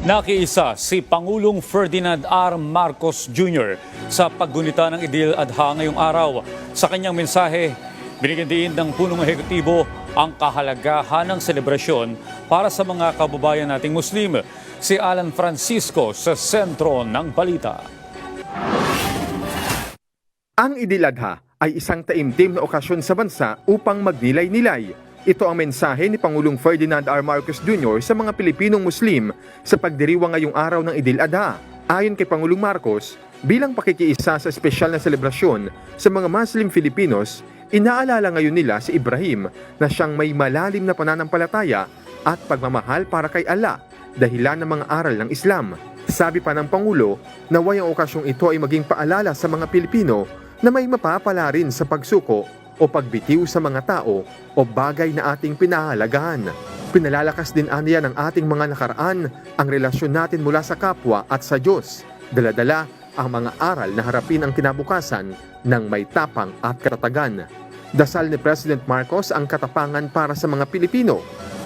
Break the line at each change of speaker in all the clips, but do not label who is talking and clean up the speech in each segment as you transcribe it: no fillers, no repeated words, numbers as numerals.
Nakiisa si Pangulong Ferdinand R. Marcos Jr. sa paggunita ng Idil Adha ngayong araw. Sa kanyang mensahe, binigyan din ng punong ehekutibo ang kahalagahan ng selebrasyon para sa mga kababayan nating Muslim. Si Alan Francisco sa sentro ng balita.
Ang Idil Adha ay isang taimtim na okasyon sa bansa upang magnilay-nilay. Ito ang mensahe ni Pangulong Ferdinand R. Marcos Jr. sa mga Pilipinong Muslim sa pagdiriwang ngayong araw ng Idil Adha. Ayon kay Pangulong Marcos, bilang pakikiisa sa espesyal na selebrasyon sa mga Muslim Filipinos, inaalala ngayon nila si Ibrahim na siyang may malalim na pananampalataya at pagmamahal para kay Allah, dahilan ng mga aral ng Islam. Sabi pa ng Pangulo, naway ang okasyong ito ay maging paalala sa mga Pilipino na may mapapala rin sa pagsuko o pagbitiw sa mga tao o bagay na ating pinahalagahan. Pinalalakas din aniya ng ating mga nakaraan ang relasyon natin mula sa kapwa at sa Diyos. Dala-dala ang mga aral na harapin ang kinabukasan ng may tapang at katatagan. Dasal ni President Marcos ang katapangan para sa mga Pilipino.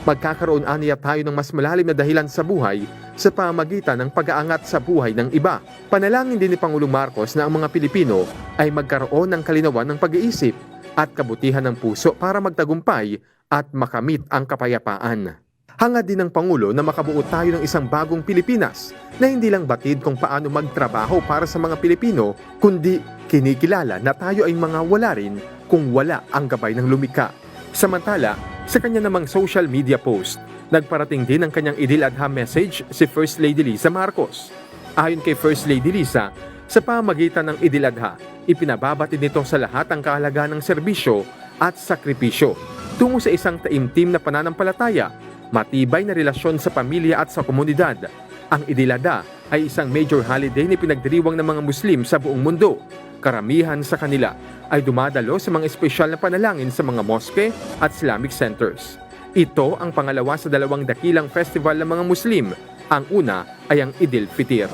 Magkakaroon aniya tayo ng mas malalim na dahilan sa buhay sa pamamagitan ng pag-aangat sa buhay ng iba. Panalangin din ni Pangulong Marcos na ang mga Pilipino ay magkaroon ng kalinawan ng pag-iisip at kabutihan ng puso para magtagumpay at makamit ang kapayapaan. Hangad din ng Pangulo na makabuo tayo ng isang bagong Pilipinas na hindi lang batid kung paano magtrabaho para sa mga Pilipino, kundi kinikilala na tayo ay mga wala rin kung wala ang gabay ng lumikha. Samantala, sa kanya namang social media post, nagparating din ang kanyang Idil Adha message si First Lady Liza Marcos. Ayon kay First Lady Liza, sa pamamagitan ng Idil Adha, ipinababatid nito sa lahat ang kahalagahan ng serbisyo at sakripisyo tungo sa isang taimtim na pananampalataya, matibay na relasyon sa pamilya at sa komunidad. Ang Idil Adha ay isang major holiday na pinagdiriwang ng mga Muslim sa buong mundo. Karamihan sa kanila ay dumadalo sa mga espesyal na panalangin sa mga moske at Islamic centers. Ito ang pangalawa sa dalawang dakilang festival ng mga Muslim. Ang una ay ang Idil Fitr.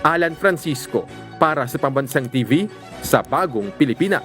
Alan Francisco para sa Pambansang TV sa Bagong Pilipinas.